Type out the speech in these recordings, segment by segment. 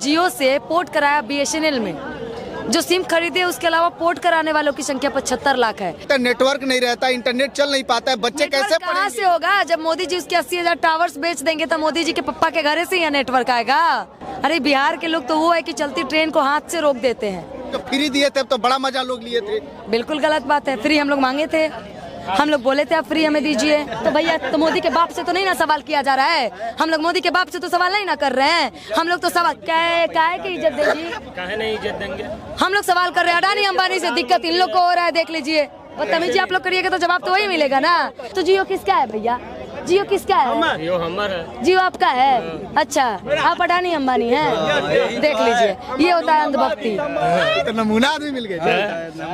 जियो से पोर्ट कराया BSNL में। जो सिम खरीदे उसके अलावा पोर्ट कराने वालों की संख्या 75 लाख है। नेटवर्क नहीं रहता, इंटरनेट चल नहीं पाता है, बच्चे कैसे कहाँ पढ़ेंगे? से होगा? जब मोदी जी उसके 80,000 टावर्स बेच देंगे तो मोदी जी के पप्पा के घर से ही नेटवर्क आएगा। अरे बिहार के लोग तो वो है कि चलती ट्रेन को हाथ से रोक देते हैं। तो फ्री दिए थे तो बड़ा मजा लोग लिए थे। बिल्कुल गलत बात है। फ्री हम लोग मांगे थे, हम लोग बोले थे आप फ्री हमें दीजिए। तो भैया तो मोदी के बाप से तो नहीं ना सवाल किया जा रहा है। हम लोग मोदी के बाप से तो सवाल नहीं ना कर रहे हैं। हम लोग तो सवाल काहे की इज्जत दे जी, काहे नहीं इज्जत देंगे? हम लोग सवाल कर रहे हैं। अडानी अंबानी से दिक्कत इन लोग को हो रहा है, देख लीजिए। बदतमीजी आप लोग करिएगा तो जवाब तो वही मिलेगा ना। तो जियो किसका है भैया? जियो किसका है? जियो हमर है। जियो आपका है? अच्छा, आप अडानी अंबानी हैं? देख लीजिए, ये होता है अंधभक्ति। तो नमूना आदमी मिल गए।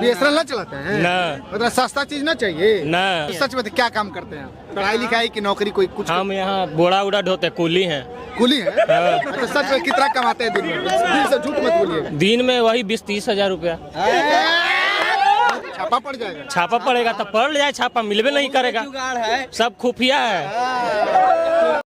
BSNL ना चलाते हैं ना, मतलब सस्ता चीज ना चाहिए ना। सच में क्या काम करते हैं? पढ़ाई लिखाई की नौकरी कोई कुछ? हम यहाँ बोड़ा उड़ा ढोते, कुली हैं। कुली है? तो सच में कितना कमाते हैं दिन में? दिल से झूठ मत बोलिएगा। दिन में वही 20-30 हजार रुपया। छापा पड़ जाएगा। छापा पड़ेगा तो पड़ जाए, छापा मिलबे नहीं करेगा। सब खुफिया है।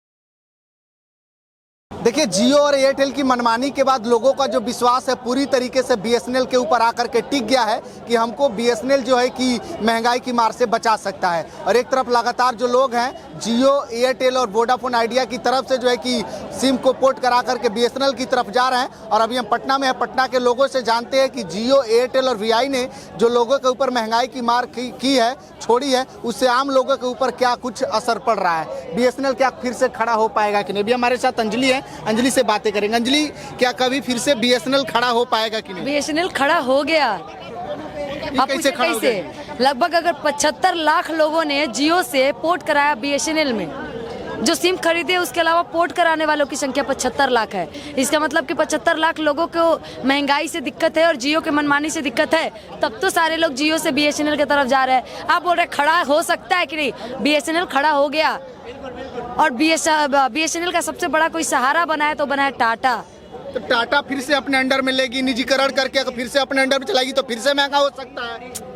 देखिए, जियो और एयरटेल की मनमानी के बाद लोगों का जो विश्वास है पूरी तरीके से BSNL के ऊपर आकर के टिक गया है कि हमको BSNL जो है कि महंगाई की मार से बचा सकता है। और एक तरफ लगातार जो लोग हैं जियो, एयरटेल और वोडाफोन आइडिया की तरफ से जो है कि सिम को पोर्ट करा करके BSNL की तरफ जा रहे हैं। और अभी हम पटना में हैं, पटना के लोगों से जानते हैं कि जियो, एयरटेल और VI ने जो लोगों के ऊपर महंगाई की मार की है, छोड़ी है, उससे आम लोगों के ऊपर क्या कुछ असर पड़ रहा है। BSNL क्या फिर से खड़ा हो पाएगा कि नहीं? अभी हमारे साथ अंजलि है, अंजलि से बातें करेंगे। अंजलि, क्या कभी फिर से BSNL खड़ा हो पाएगा कि नहीं? BSNL खड़ा हो गया। आप कैसे खड़ा हो कैसे? लगभग अगर 75 लाख लोगों ने जियो से पोर्ट कराया BSNL में। जो सिम खरीदे उसके अलावा पोर्ट कराने वालों की संख्या 75 लाख है। इसका मतलब कि 75 लाख लोगों को महंगाई से दिक्कत है और जियो के मनमानी से दिक्कत है, तब तो सारे लोग जियो से BSNL की तरफ जा रहे हैं। आप बोल रहे खड़ा हो सकता है कि नहीं? BSNL खड़ा हो गया। और BSNL का सबसे बड़ा कोई सहारा बना है तो बना है टाटा। तो टाटा फिर से अपने अंडर में लेगी, निजीकरण करके फिर से अपने अंडर में चलाएगी तो फिर से महंगा हो सकता है।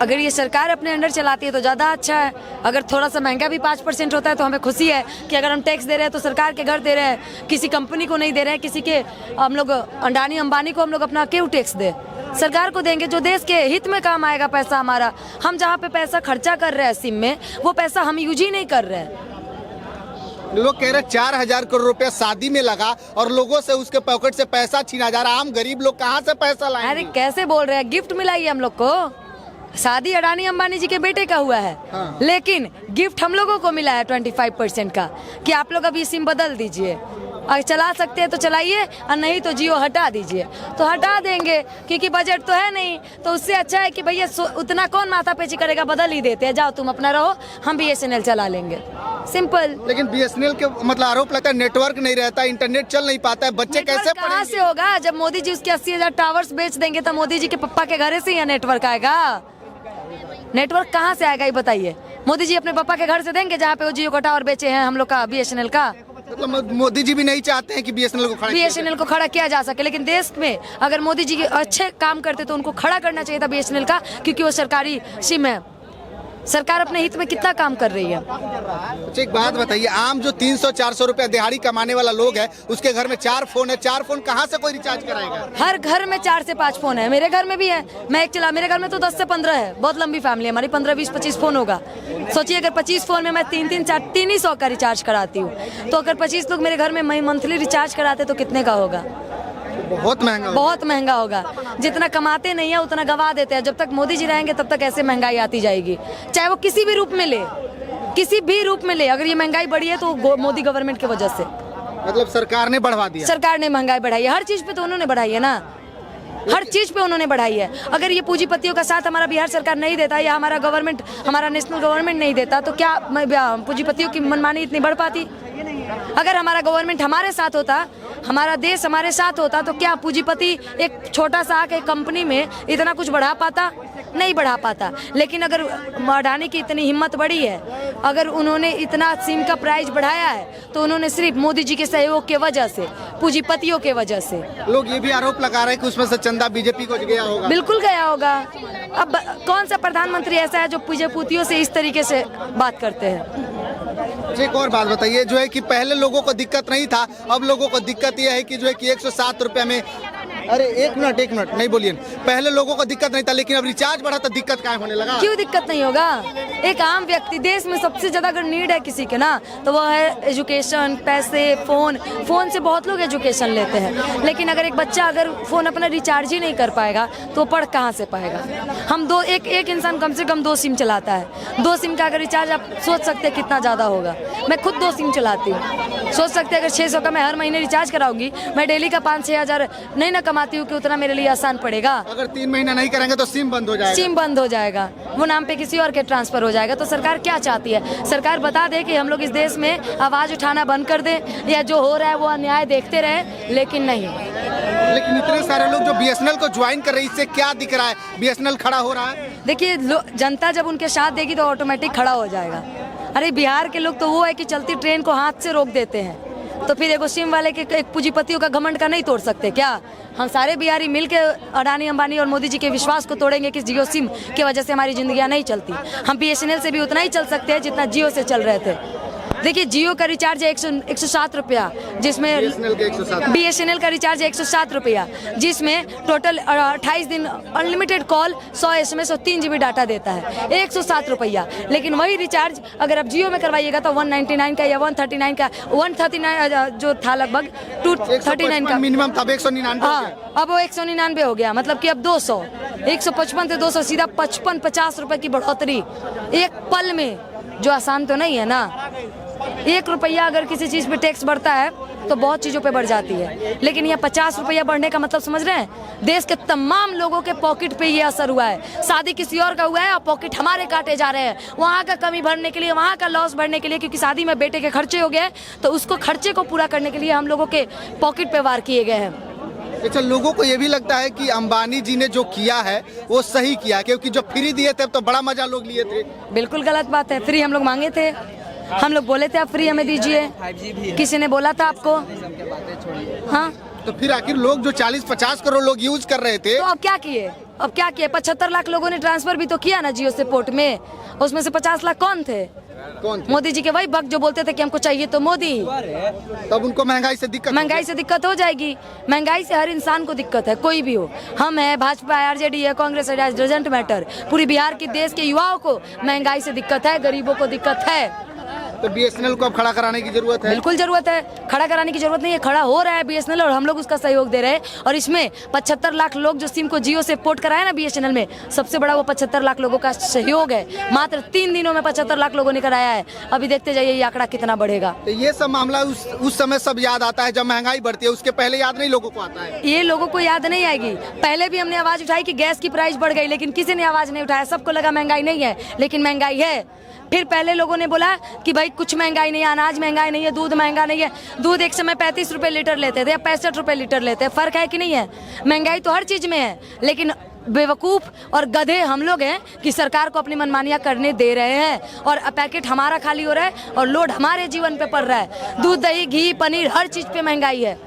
अगर ये सरकार अपने अंडर चलाती है तो ज़्यादा अच्छा है। अगर थोड़ा सा महंगा भी 5% होता है तो हमें खुशी है कि अगर हम टैक्स दे रहे हैं तो सरकार के घर दे रहे हैं, किसी कंपनी को नहीं दे रहे हैं, किसी के हम लोग अडानी अंबानी को हम लोग अपना क्यों टैक्स दे? सरकार को देंगे जो देश के हित में काम आएगा पैसा हमारा। हम जहाँ पे पैसा खर्चा कर रहे हैं सिम में, वो पैसा हम यूज ही नहीं कर रहे हैं। लोग कह रहे 4,000 करोड़ रुपया शादी में लगा और लोगों से उसके पॉकेट से पैसा छीना जा रहा। आम गरीब लोग कहाँ से पैसा लाएंगे? अरे कैसे बोल रहे हैं? गिफ्ट मिला है हम लोग को। शादी अडानी अंबानी जी के बेटे का हुआ है। हाँ। लेकिन गिफ्ट हम लोगों को मिला है 25% का कि आप लोग अभी सिम बदल दीजिए। अगर चला सकते हैं तो चलाइए और नहीं तो जियो हटा दीजिए। तो हटा देंगे क्योंकि बजट तो है नहीं। तो उससे अच्छा है कि भैया उतना कौन माथा पेची करेगा, बदल ही देते हैं। जाओ तुम अपना रहो, हम BSNL चला लेंगे। सिंपल। लेकिन BSNL के मतलब आरोप लगता है नेटवर्क नहीं रहता, इंटरनेट चल नहीं पाता है, बच्चे कैसे कहाँ पढ़ेंगे? से होगा? जब मोदी जी उसके 80,000 टावर्स बेच देंगे तो मोदी जी के पप्पा के घर से ही नेटवर्क आएगा। नेटवर्क कहाँ से आएगा ये बताइए? मोदी जी अपने पापा के घर से देंगे जहाँ पे वो जियो का टावर बेचे हैं हम लोग का, BSNL का। मतलब मोदी जी भी नहीं चाहते हैं कि BSNL को खड़ा BSNL को खड़ा किया जा सके, लेकिन देश में अगर मोदी जी अच्छे काम करते तो उनको खड़ा करना चाहिए था BSNL का, क्योंकि वो सरकारी सिम है। सरकार अपने हित में कितना काम कर रही है। अच्छा, एक बात बताइए, आम जो 300-400 रुपया दिहाड़ी कमाने वाला लोग है, उसके घर में 4 फोन है, 4 फोन कहाँ से कोई रिचार्ज कराएगा? हर घर में 4 से 5 फोन है। मेरे घर में भी है, मैं एक चला। मेरे घर में तो 10 से 15 है। बहुत लंबी फैमिली है हमारी, 15, 20, 25 फोन होगा। सोचिए अगर 25 फोन में मैं 300 का रिचार्ज कराती हूँ, तो अगर 25 लोग मेरे घर में मंथली रिचार्ज कराते तो कितने का होगा? बहुत महंगा, बहुत महंगा होगा। जितना कमाते नहीं है उतना गवा देते हैं। जब तक मोदी जी रहेंगे तब तक ऐसे महंगाई आती जाएगी, चाहे वो किसी भी रूप में ले, किसी भी रूप में ले। अगर ये महंगाई बढ़ी है तो मोदी गवर्नमेंट की वजह से। मतलब सरकार ने बढ़वा दिया? सरकार ने महंगाई बढ़ाई है। हर चीज पे तो उन्होंने बढ़ाई है ना, हर चीज पे उन्होंने बढ़ाई है। अगर ये पूंजीपतियों का साथ हमारा बिहार सरकार नहीं देता या हमारा गवर्नमेंट, हमारा नेशनल गवर्नमेंट नहीं देता तो क्या पूंजीपतियों की मनमानी इतनी बढ़ पाती? अगर हमारा गवर्नमेंट हमारे साथ होता, हमारा देश हमारे साथ होता, तो क्या पूंजीपति एक छोटा सा आके कंपनी में इतना कुछ बढ़ा पाता? नहीं बढ़ा पाता। लेकिन अगर अडानी की इतनी हिम्मत बढ़ी है, अगर उन्होंने इतना सिम का प्राइस बढ़ाया है, तो उन्होंने सिर्फ मोदी जी के सहयोग के वजह से, पूंजीपतियों के वजह से। लोग ये भी आरोप लगा रहे हैं कि उसमें से चंदा बीजेपी को गया होगा। बिल्कुल गया होगा। अब कौन सा प्रधानमंत्री ऐसा है जो पूंजीपतियों से इस तरीके से बात करते हैं? एक और बात बताइए, जो है कि पहले लोगों को दिक्कत नहीं था, अब लोगों को दिक्कत यह है कि जो है कि 107 रुपये में, अरे एक मिनट नहीं बोलिए, पहले लोगों को दिक्कत नहीं था लेकिन अब रिचार्ज बढ़ा तो दिक्कत क्या होने लगा? क्यों दिक्कत नहीं होगा? एक आम व्यक्ति, देश में सबसे ज्यादा अगर नीड है किसी के ना तो वो है एजुकेशन, पैसे, फोन से बहुत लोग एजुकेशन लेते हैं, लेकिन अगर एक बच्चा अगर फोन अपना रिचार्ज ही नहीं कर पाएगा तो पढ़ कहाँ से पाएगा? हम एक इंसान कम से कम 2 सिम चलाता है, 2 सिम का अगर रिचार्ज आप सोच सकते हैं कितना ज़्यादा होगा। मैं खुद 2 सिम चलाती हूँ, सोच सकते हैं अगर 600 का मैं हर महीने रिचार्ज कराऊंगी, मैं डेली का 5-6 हज़ार नहीं ना कमाती हूँ कि उतना मेरे लिए आसान पड़ेगा। अगर 3 महीना नहीं करेंगे तो सिम बंद हो जाएगा। सिम बंद हो जाएगा, वो नाम पे किसी और के ट्रांसफर हो जाएगा। तो सरकार क्या चाहती है? सरकार बता दे कि हम लोग इस देश में आवाज़ उठाना बंद कर दें या जो हो रहा है वो अन्याय देखते रहें, लेकिन नहीं। लेकिन इतने सारे लोग जो BSNL को ज्वाइन कर रहे हैं, इससे क्या दिख रहा है? BSNL खड़ा हो रहा है? देखिए, जनता जब उनके साथ देगी तो ऑटोमेटिक खड़ा हो जाएगा। अरे बिहार के लोग तो वो है कि चलती ट्रेन को हाथ से रोक देते हैं, तो फिर एगो सिम वाले के एक पूंजीपतियों का घमंड का नहीं तोड़ सकते क्या? हम सारे बिहारी मिलके अडानी अंबानी और मोदी जी के विश्वास को तोड़ेंगे कि जियो सिम की वजह से हमारी जिंदगियां नहीं चलती। हम BSNL से भी उतना ही चल सकते हैं जितना जियो से चल रहे थे। देखिए, जियो का रिचार्ज है 107 रुपया, जिसमें BSNL का रिचार्ज है 107 रुपया, जिसमें टोटल 28 दिन अनलिमिटेड कॉल, 100 SMS और 3 GB डाटा देता है, 107 रुपया। लेकिन वही रिचार्ज अगर आप जियो में करवाइएगा तो 199 का या 139 का, 139 जो था लगभग 239 का मिनिमम था, 199। हाँ, अब वो 199 हो गया, मतलब कि अब 200, 155 से 200 सीधा 55-50 रुपए की बढ़ोतरी एक पल में, जो आसान तो नहीं है ना। 1 रुपया अगर किसी चीज़ पे टैक्स बढ़ता है तो बहुत चीज़ों पे बढ़ जाती है, लेकिन ये 50 रुपया बढ़ने का मतलब समझ रहे हैं? देश के तमाम लोगों के पॉकेट पे ये असर हुआ है। शादी किसी और का हुआ है और पॉकेट हमारे काटे जा रहे हैं, वहाँ का कमी भरने के लिए, वहाँ का लॉस भरने के लिए, क्योंकि शादी में बेटे के खर्चे हो गए तो उसको खर्चे को पूरा करने के लिए हम लोगों के पॉकेट पे वार किए गए हैं। अच्छा, लोगों को ये भी लगता है कि अंबानी जी ने जो किया है वो सही किया, क्योंकि जो फ्री दिए थे तो बड़ा मजा लोग लिए थे। बिल्कुल गलत बात है। फ्री हम लोग मांगे थे, हम लोग बोले थे आप फ्री हमें दीजिए, किसी ने बोला था आपको? हाँ, तो फिर आखिर लोग जो 40-50 करोड़ लोग यूज कर रहे थे, तो अब क्या किए? 75 लाख लोगों ने ट्रांसफर भी तो किया ना जियो से पोर्ट में, उसमें से 50 लाख कौन थे? मोदी जी के वही भक्त जो बोलते थे कि हमको चाहिए तो मोदी। तब उनको महंगाई से दिक्कत हो जाएगी। महंगाई से हर इंसान को दिक्कत है, कोई भी हो, हम है, भाजपा है, RJD है, कांग्रेस है, डजंट मैटर। पूरी बिहार की देश के युवाओं को महंगाई से दिक्कत है, गरीबों को दिक्कत है। तो BSNL को अब खड़ा कराने की जरूरत है। बिल्कुल जरूरत है, खड़ा कराने की जरूरत नहीं है, खड़ा हो रहा है BSNL और हम लोग उसका सहयोग दे रहे हैं। और इसमें 75 लाख लोग जो सिम को जियो से पोर्ट कराया ना BSNL में, सबसे बड़ा वो 75 लाख लोगों का सहयोग है। मात्र 3 दिनों में 75 लाख लोगों ने कराया है। अभी देखते जाइए ये आंकड़ा कितना बढ़ेगा। तो ये सब मामला उस समय सब याद आता है जब महंगाई बढ़ती है, उसके पहले याद नहीं लोगों को आता है। ये लोगों को याद नहीं आएगी। पहले भी हमने आवाज उठाई कि गैस की प्राइस बढ़ गई, लेकिन किसी ने आवाज नहीं उठाया। सबको लगा महंगाई नहीं है, लेकिन महंगाई है। फिर पहले लोगों ने बोला कि भाई कुछ महंगाई नहीं है, अनाज महंगाई नहीं है, दूध महंगा नहीं है। दूध एक समय 35 रुपए लीटर लेते थे, अब 65 रुपए लीटर लेते हैं। फर्क है कि नहीं है? महंगाई तो हर चीज में है, लेकिन बेवकूफ़ और गधे हम लोग हैं कि सरकार को अपनी मनमानियाँ करने दे रहे हैं और पैकेट हमारा खाली हो रहा है और लोड हमारे जीवन पे पड़ रहा है। दूध, दही, घी, पनीर, हर चीज़ पे महंगाई है।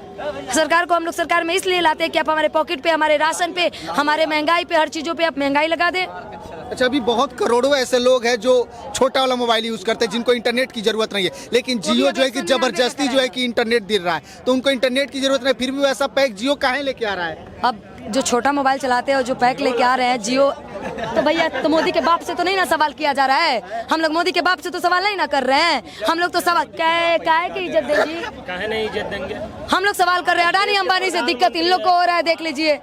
सरकार को हम लोग सरकार में इसलिए लाते हैं कि आप हमारे पॉकेट पे, हमारे राशन पे, हमारे महंगाई पे, हर चीज़ों पे आप महंगाई लगा दें। अच्छा, अभी बहुत करोड़ों ऐसे लोग हैं जो छोटा वाला मोबाइल यूज करते हैं, जिनको इंटरनेट की जरूरत नहीं है, लेकिन जियो जो है कि जबरदस्ती जो है कि इंटरनेट दे रहा है, तो उनको इंटरनेट की जरूरत नहीं, फिर भी वैसा पैक जियो काहे लेके आ रहा है? अब जो छोटा मोबाइल चलाते हैं और जो पैक लेके आ रहे हैं जियो, तो भैया तो मोदी के बाप से तो नहीं ना सवाल किया जा रहा है। हम लोग मोदी के बाप से तो सवाल नहीं ना कर रहे हैं। हम लोग तो सवाल काहे की इज्जत देंगे, काहे नहीं इज्जत देंगे? हम लोग सवाल कर रहे हैं अडानी अंबानी से दिक्कत इन लोग को हो रहा है, देख लीजिए।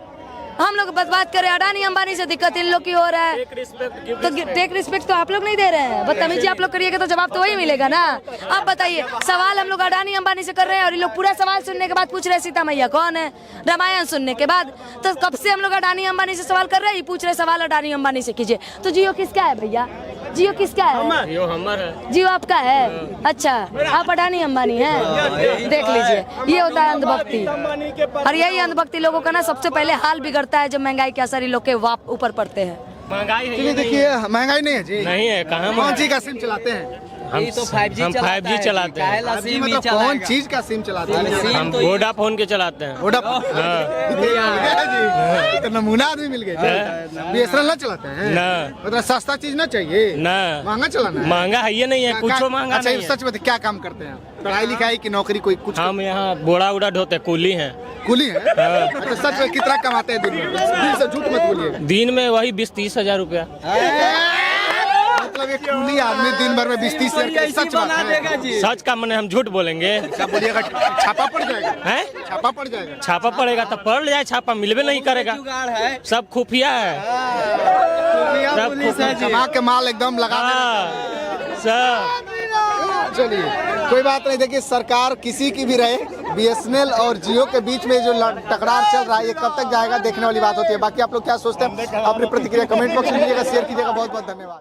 हम लोग बस बात करें अडानी अंबानी से दिक्कत इन लोग की हो रहा है, तो टेक रिस्पेक्ट तो आप लोग नहीं दे रहे हैं। बदतमीजी आप लोग करिएगा तो जवाब तो वही मिलेगा ना। आप बताइए, सवाल हम लोग अडानी अंबानी से कर रहे हैं और ये लोग पूरा सवाल सुनने के बाद पूछ रहे हैं सीता मैया कौन है, रामायण सुनने के बाद। तो कब से हम लोग अडानी अंबानी से सवाल कर रहे हैं, पूछ रहे सवाल अडानी अंबानी से कीजिए। तो जियो किसका है भैया? जियो किसका है? जियो हमारा है। जियो आपका है? अच्छा, आप अडानी अंबानी हैं? देख लीजिए, ये होता है अंधभक्ति। और यही अंधभक्ति लोगों का ना सबसे पहले हाल बिगड़ता है जब महंगाई के असर लोग के ऊपर पड़ते हैं। महंगाई है, देखिए महंगाई नहीं है जी, नहीं है। कहाँ कौन सी का सिम चलाते हैं? हम तो 5G हम 5G चलाते हैं। अभी मतलब कौन चीज का सिम चलाते हैं? हम वोडाफोन के चलाते हैं। तो नमूना आदमी मिल गए बीएसएनएल ना चलाते हैं ना। मतलब सस्ता चीज ना चाहिए, ना महंगा चलाना है। महंगा है ये नहीं है, कुछ महंगा अच्छा नहीं है। सच बता, क्या काम करते हैं? पढ़ाई लिखाई की नौकरी कोई कुछ? हम यहाँ बोड़ा उड़ा ढोते, कूली हैं। कुली है? अच्छा सच में कितना कमाते हैं दिन में? दिल से झूठ मत बोलिएगा। दिन में वही 20-30 हजार रुपया। मतलब एक कुली आदमी दिन भर में 20-30 हजार, सच बात है? सच का मैंने हम झूठ बोलेंगे? क्या बोलिएगा, छापा पड़ जाएगा? हैं? छापा पड़ जाएगा? छापा पड़ेगा तो पड़ जाए, छापा मिलवे नहीं करेगा। सब खुफिया है, सब कमा के माल एकदम लगा देना। हाँ, सब। चलिए कोई बात नहीं। देखिए सरकार किसी की भी रहे, बीएसएनएल और जियो के बीच में जो टकरार चल रहा है ये कब तक जाएगा देखने वाली बात होती है। बाकी आप लोग क्या सोचते हैं अपनी प्रतिक्रिया कमेंट बॉक्स में दीजिएगा, शेयर कीजिएगा। बहुत बहुत धन्यवाद।